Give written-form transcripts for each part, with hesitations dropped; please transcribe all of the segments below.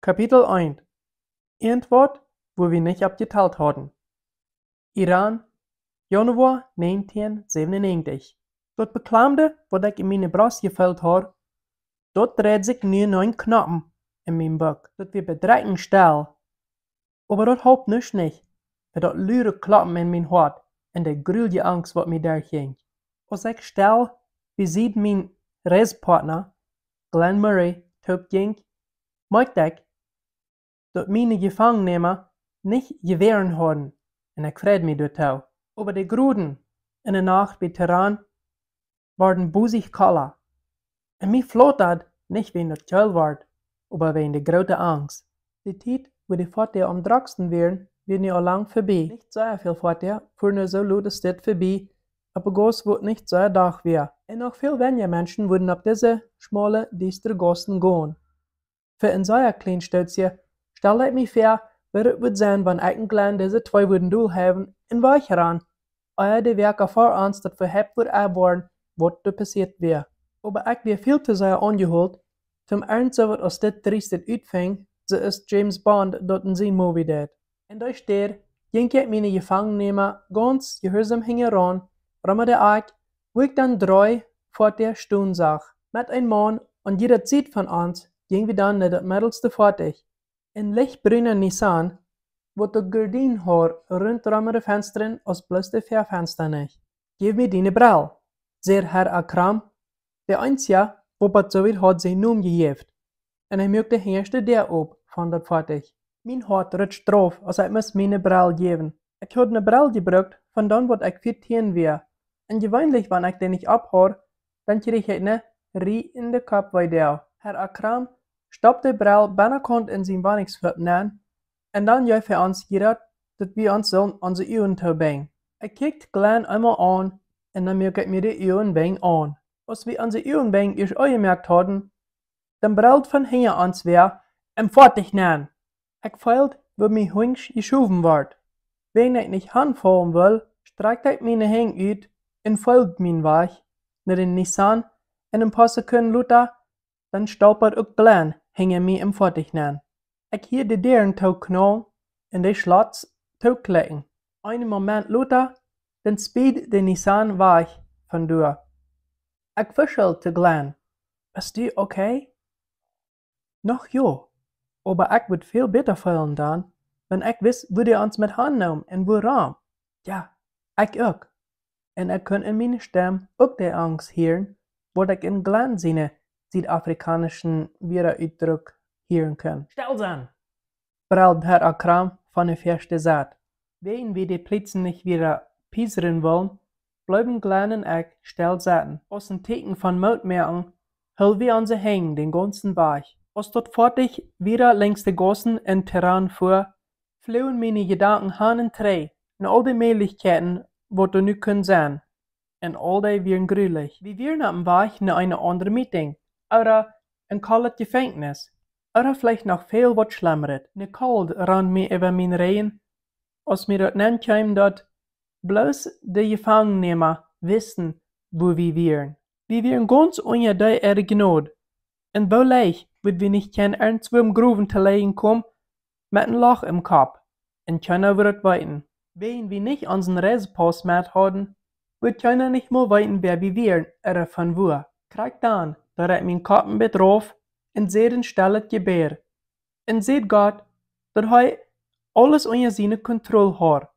Kapitel 1. Antwort, wo wir nicht abgeteilt hatten. Iran, Januar 1997. Dat beklamde wat ik in mijn bras gevuld had, dat dreht sich nu 9 Knoppen in mijn buik. Dat wir bedrecken stel. Aber dat helpt nichts nicht, für dat lure Klappen in mijn hart en de gruwelijke angst wat mij daar ging. Als ik stel, wie ziet mijn reispartner, Glenn Murray, top ging, merkte ik dat mijn gevangennemer nicht geweren hadden, en ik vreed mij daartoe. Aber die Gruden in de nacht bij Teheran waren boezig kalla. En mij floot dat nicht wegen dat Keul ward, aber wegen de grote angst. Die tijd wo die Vater am dragsten wären, wird nu al lang vorbei. Nicht sehr viel Vater, für nur so laut ist das vorbei, aber Goss wird nicht sehr dag wär. Und noch viel weniger Menschen würden auf diese schmale, düstere Gassen gehen. Für ein solcher kleinen Stötzchen stelle ich mich vor, wie es wird sein, wenn eigentlich diese zwei würden durchhaben, in Weichern, euer die Werke vor uns, dass verhebt wird abwarten, was da passiert wäre. Aber ich wäre viel zu sehr angeholt, zum Ernst so was aus das Triestet utfing, so ist James Bond dort in sein Movie det. Und da steht, ging ich meine Gefangennehmer ganz gehorsam hingeran, rammerte ich, wo ich dann 3 vor der Stunde sah. Mit einem Mann und jeder Zeit von uns ging wir dann in das mittelste fertig. In lichtbrüner Nissan, wo der Gardinenhaar rund rammere Fenstern aus bloß der Fährfenster nicht. Gib mir deine Brille, sehr Herr Akram, der einzige, wo bat so weit hat sein Namen gegeben. Und er möchte herrschte der ob, von dort fertig. Mein Hart rutscht drauf, als ich muss meine Brille geben. Ich hatte eine Brille gebraucht, von dann wat ich 14 wär. Und gewöhnlich, wenn ich den nicht abhör, dann krieg ich eine Rie in den Kopf weiter. Herr Akram stoppt die Brille bannekant in sein Wanningsflip nehmen, und dann ja für uns gedacht, dass wir uns sollen unsere Uhren tauben. Ich kickt Glenn einmal an, und dann merke ich mir die Uhrenbang an. Als wir unsere Uhrenbang erst angemerkt hatten, dann brüllt von hier ans wer, fertig nehmen. Ich feilt, wo mein Hund geschoben wird. Wenn ich nicht handfallen will, streckt ich meine Hänge aus und folgt mein Weg nach den Nissan und ein paar Sekunden lauter, dann stolpert auch Glenn hinter mir im Fertignehmen. Ich höre die Dären knallen und die Schlotz klicken. Einen Moment lauter, dann speed der Nissan weg von durch. Ich fischel zu Glenn. Ist du okay? Noch ja, aber ich würde viel besser fühlen dann, wenn ich wiss, wo die uns mit handnehmen und woran. Ja, ich auch. Und ich kann in meiner Stimme auch die Angst hören, wo ich in Glenn seine südafrikanischen Wiederausdruck hören kann. Stell's an! Brüllt Herr Akram von der ersten Seite. Wenn wir die Plätze nicht wieder piesern wollen, bleiben Glenn und ich still sitzen. Aus den Teken von Mutmerken hüllen wir unsere Hänge den ganzen Weg. Als dort fertig wieder längs der Gassen in Teheran fuhr, flohen meine Gedanken hin und her in all die Möglichkeiten, was da nu können sein. Und all die wären grülich. Wir wären am Weg nach einer anderen Meeting, oder ein kaltes Gefängnis, oder vielleicht noch viel was Schlimmeres. Ne Kalt rannt mir über mein Reihen, als mir dort nennt kam, dort bloß die Gefangennehmer wissen, wo wir wären. Wir wären ganz unter der Gnade. Und wo leicht wird wir nicht kein Ernst im Gruben zu legen kommen, mit einem Loch im Kopf, und keiner wird weiten. Wenn wir nicht unseren Reisepass mit haben, wird keiner nicht mal weiten, wer wir wären, oder von wo. Kriegt dann, da ich meinen Kopf mit drauf, und seht ein stilles Gebär. Und seht Gott, dass er alles unter seine Kontrolle hat.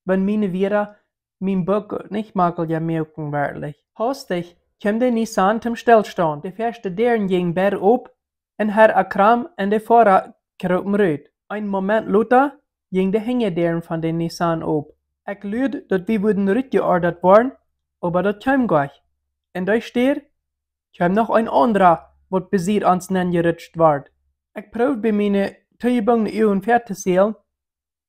Wenn meine Viera mein Buck nicht mag, ja merken wirklich. Hastig kommt der Nissan zum Stillstand. Der erste deren ging bergab, und Herr Akram und der Fahrer kropen rüt. Ein Moment lauter ging der Hängederen von den Nissan ab. Ich lüd, dass wir würden rückgeordert worden, aber das kam gleich. Und da steht, kam noch ein anderer, was besiegt ans Nennen gerutscht ward. Ich probiert bei meine Tügebungen Uhren fertig zählen,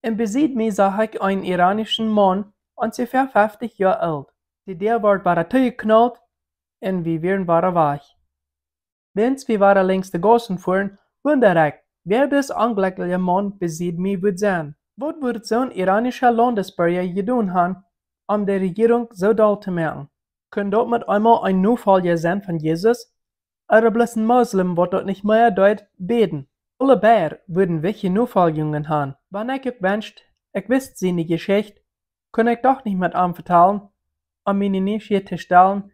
und besiegt mir sah ich einen iranischen Mann, ungefähr 50 Jahre alt. Der ward war geknallt, und wir wären weg. Wenn wir waren längs der Gassen fuhren, wundere ich, wer das anglückliche Mann besiegt mir wird sein. Was wird so ein iranischer Landesbürger getan haben, um die Regierung so doll zu merken? Kann dort mit einmal ein Nachfolger sein von Jesus? Oder bloß ein Muslim, was dort nicht mehr dort beten? Alle Bär würden welche Notfalljungen haben. Wann ich auch wünscht, ich wüsste seine Geschichte, kann ich doch nicht mit ihm vertellen, um meine Neugier zu stellen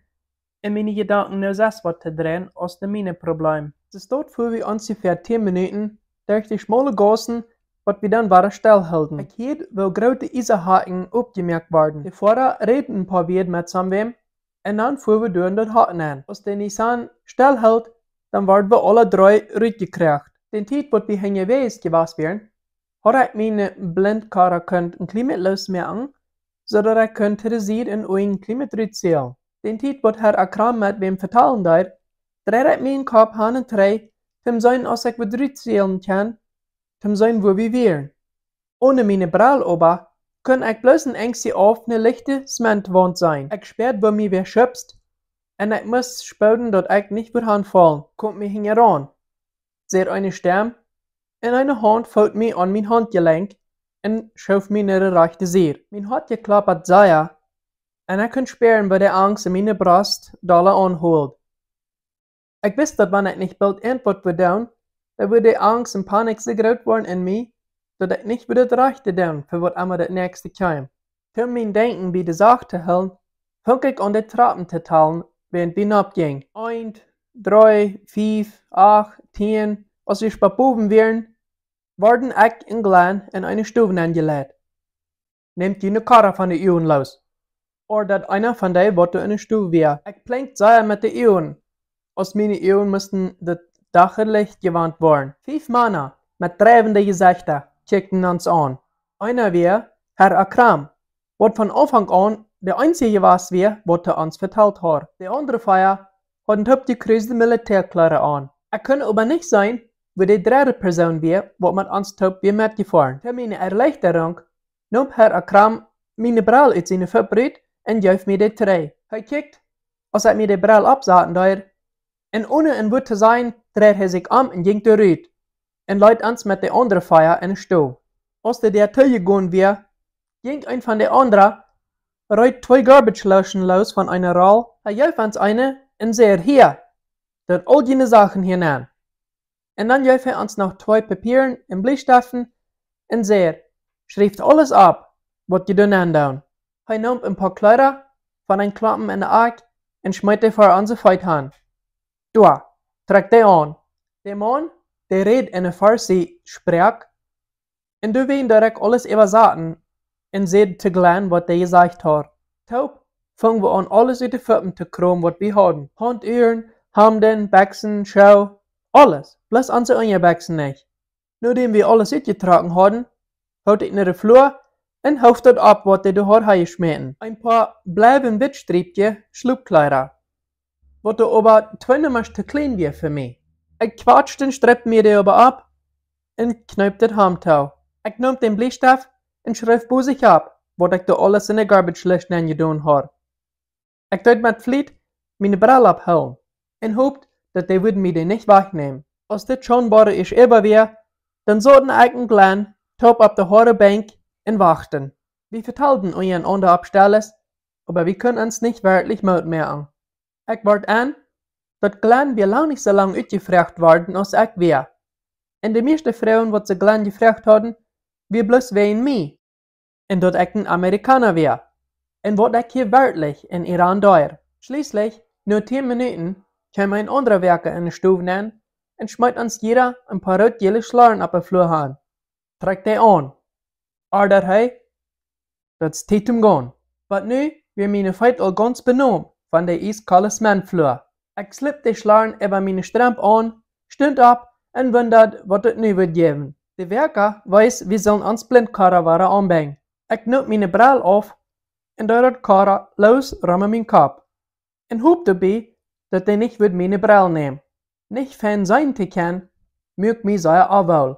und meine Gedanken nur das was zu drehen aus dem meine Problem. Es dort für wir ungefähr 10 Minuten durch die schmale Gassen, was wir dann waren stillhalten. Ich hätte, wo große Eisenhaken aufgemerkt werden. Die Fahrer reden ein paar Worte mit zusammen und dann fuhren wir durch das Haken an. Als der Nissan stillhält, dann werden wir alle drei rübergekriegt. Den Tijd wat wir hängen gewesen wären, hat ich meine Blindkara ein Klima losmerken, sodass ich könnte resied in ein Klima zählen. Den Tijd wat Herr Akram mit wem vertalen deit, dreht ich meinen Kopf an und drei, zum sein, als ich mit zählen kann, zum sein, wo wir wären. Ohne meine Brille aber, kann ich bloß ein Ängste auf eine lichte Cementwand sein. Ich sperrt, wo mir wer schöpft, und ich muss spüren, dass ich nicht wird handfallen, kommt mir heran. Seht eine Stimme, und eine Hand fällt mir an mein Handgelenk und schauft mir in die rechte Seite. Mein Hart geklappert sehr, und ich kann spüren, bei der Angst in meiner Brust doller anholt. Ich wusste, dass wenn ich nicht bald Antwort würde tun, dann würde die Angst und Panik so groß werden in mir, dass ich nicht wieder das Rechte tun, für was immer das nächste kam. Um mein Denken bei der Sache zu halten, fang ich an die Treppen zu teilen, während wir hinabgingen. 1, 3, 5, 8, 10, als wir spapoven wären, werden ich und Glenn in eine Stufe angelegt. Nehmt die eine Karre von den Uhren los. Oder dass einer von denen wollte in der Stufe wäre. Ich plankt sehr mit den Uhren. Aus meine Uhren mussten das Dachlicht gewandt werden. 5 Männer mit treffenden Gesichtern kickten uns an. Einer wäre Herr Akram, was von Anfang an der einzige was wir, was uns vertellt hat. Der andere Feier hat eine abgekreuzte Militärkleider an. Er kann aber nicht sein, wo die dritte Person wäre, was mit uns top wir mitgefahren. Für meine Erleichterung nahm Herr Akram meine Brille aus seiner Fabrik und gab mir die drei. Er kickt, als er mir die Brille absaten dort, und ohne ein Wort zu sein, dreht er sich um und ging zurück und leitet uns mit der anderen Feier in den Stuhl. Als der gegangen wäre, ging ein von der anderen, reiht 2 Garbage-Löschen los von einer Roll, er gab uns eine und sagt, hier, dort all jene Sachen hinein. Und dann gab er uns noch 2 Papieren und Bleistiften und sagt, schreibt alles ab, was ihr dann andown. Er nahm ein paar Kleider von einem Klappen in der Ark und schmiert die vor unsere Feit an. Du, trag die an. Der Mann, der redet in der Farsi-Sprach, und du wen direkt alles übersaten und seht zu Glenn, was der gesagt hat. Taub, fangen wir an, alles in die Föppen zu krumm, was wir haben. Handuhren, Hemden, Bächsen, Schau, alles, bloß unsere Unterbächsen nicht. Nachdem wir alles ausgetragen hatten, haut ich in den Flur und hauft dort ab, was die dort geschmissen. Ein paar bleiben Wittstriebje Schlupfkleider, was da aber 2 Nummern zu klein wäre für mich. Ich quatschte und streppte mir die aber ab und knöpfte das Handtau. Ich nahm den Bleistift und schrieb busig ab, was ich da alles in der Garbage-Liste angetan habe. Ich deut mit Fleet meine Brille abholen und hofft, dass die würden mir die nicht wegnehmen. Als das schon bare ich über wäre, dann sollten ich und Glenn top auf der hohe Bank und warten. Wir vertelten euren anderen Abstellers, aber wir können uns nicht wirklich merken. Ich wart an, dass Glenn wir lang nicht so lange ausgefragt worden als ich wäre. Und die meisten Frauen, die sie Glenn gefragt hatten, wir bloß wegen mir. Und dass ich ein Amerikaner wäre. Und was ich hier wirklich in Iran dauer. Schließlich, nur 10 Minuten, kam ein anderer Werker in die Stufe an und schmeißt uns jeder ein paar rot-gelbe Schlaren auf den Flur an. Trägt die an. Aber hey, das ist Zeit zum Gehen. Aber nu, wir meine Feit all ganz benommen von der eiskalte Cementflur. Ich slipp die Schlaren über meine Stramp an, stund ab und wundert, was das nu wird geben. Der Werker weiß, wir sollen uns Blindkarre anbringen. Ich nahm meine Brille auf und da hat Karre los rum mein Kopf. Und hoop dabei, dass der nicht wird meine Brille nehmen. Nicht Fan sein zu können, mögt mich sehr wohl.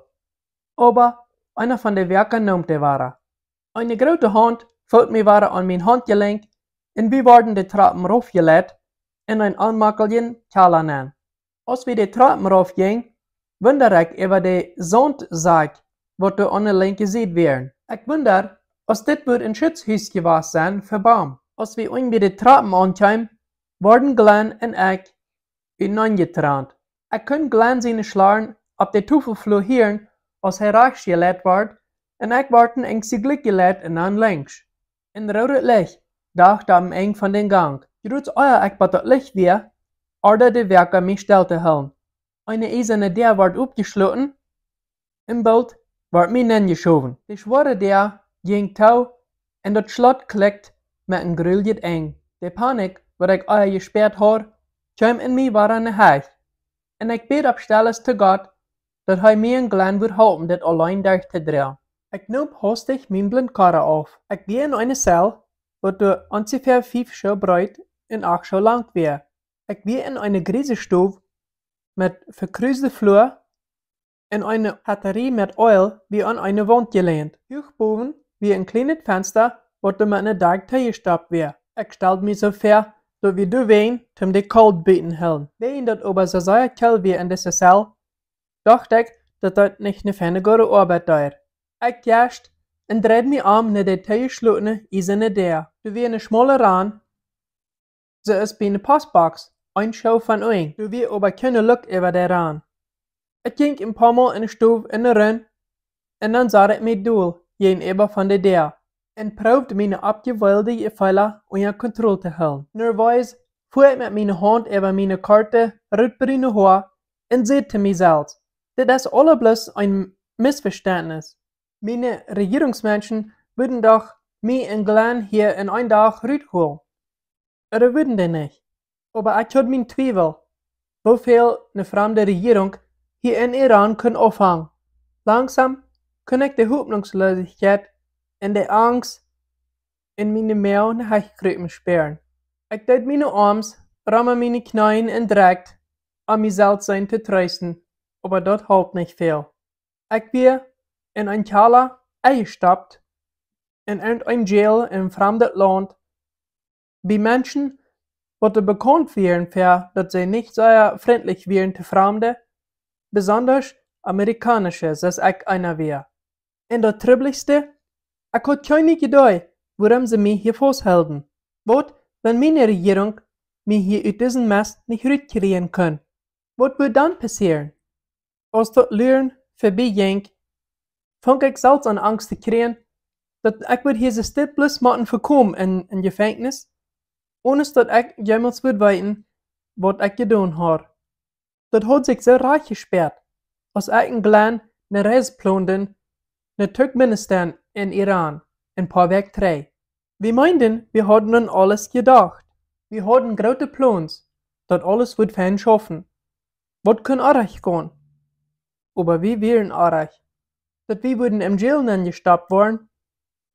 Aber einer von den Werkern nahm die Ware. Eine große Hand fällt mir Ware an mein Handgelenk und wir werden die Treppen raufgelegt in ein anmakelnden Keller an. Als wir die Treppen raufgingen, wundere ich über die Sandsack, was da an der linken Seite wären. Ich wundere, als das wird ein Schutzhaus gewesen sein für Baum. Als wir irgendwie die Treppen ankamen, wurden Glenn und ich hineingetrennt. Ich kann Glenn seine Schlaren op de toefel vlohieren als hij rechts gelet wordt, en ik word een engsiglijk gelet en dan links. In rode licht dacht am eng van den gang. Je doet euer ik wat dat licht weer, oder de werker mich stil te houden. Eine eiserne Deur wordt opgesloten, im Bild wordt mij ingeschoven. De zware Deur ging touw en dat slot klikt met een gruljet eng. De paniek wat ik euer gesperrt had, kwam in mij waar aan de huis. En ik bid op stilles te God, dat hij mij een glen wil helpen dit alleen durch te draaien. Ik knoop hastig mijn blindkarre af. Ik ben in een cel, wat door ongeveer 5 Schau breed en 8 Schau lang weer. Ik ben in een grijze stoof met verkruiste vloer en een batterie met oil wie aan een wand geleend. Hoogboven wie een kleines venster wat door met een dak tegenstapt weer. Ik stelde me zo ver dat we doorheen om de koud bieten hielden. Wegen dat over zo zeer koud weer in deze cel, dacht ik dat dat niet een fijne goede arbeid duurt. Ik juist en draaide me om naar de tegengeslotene eiserne deur. Er weer een smalle raan, zo is bij een postbox, een Schau van een. Er weer over kunnen lukken over de raan. Ik ging een paar Mal in de stoof in de run, en dan zat ik mijn doel, gegenüber van de deur, en proefde mijn opgewilde gevoelens onder controle te houden. Nerveus voer ik met mijn hand over mijn korte, roodbruine haar en zei te mezelf, dit is alleblus een misverständnis. Meine Regierungsmenschen würden doch mich in Glen hier in een dag rütholen. Oder würden die nicht? Aber ich had mijn Zweifel, wofür eine fremde Regierung hier in Iran kann auffangen. Langsam kann ich die Hoffnungslosigkeit und die Angst in meine Mail nach Hechkrücken sperren. Ich deed meine Arms, ramme meine Knien und direkt, um mich selbst sein zu trösten, aber das hilft nicht viel. Ich bin in ein Keller eingestappt, in ein Jail in fremdes Land, bei Menschen, die bekannt wären für, dass sie nicht sehr freundlich wären zu Fremden, besonders amerikanische, als ich einer wäre. Und das Trüblichste, ich hatte keine Idee, warum sie mich hier festhalten. Was, wenn meine Regierung mich hier aus diesem Mist nicht rauskriegen kann? Was wird dann passieren? Als das Lernen vorbeiging, fang ich selbst an Angst zu kriegen, dass ich hier so still bloß machen verkommen in Gefängnis, ohne dass ich jemals wird weiten, was ich getan habe. Das hat sich so reich gesperrt, als ich in Glen eine Reise plante nach Turkmenistan in Iran, ein paar Weg 3. Wir meinten, wir hatten an alles gedacht. Wir hatten große Plans, das alles wird fein schaffen. Was kann auch gehen? Aber wir wären auch. Dass wir würden im Jail gestoppt worden,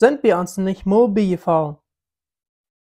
sind wir uns nicht mal beigefallen.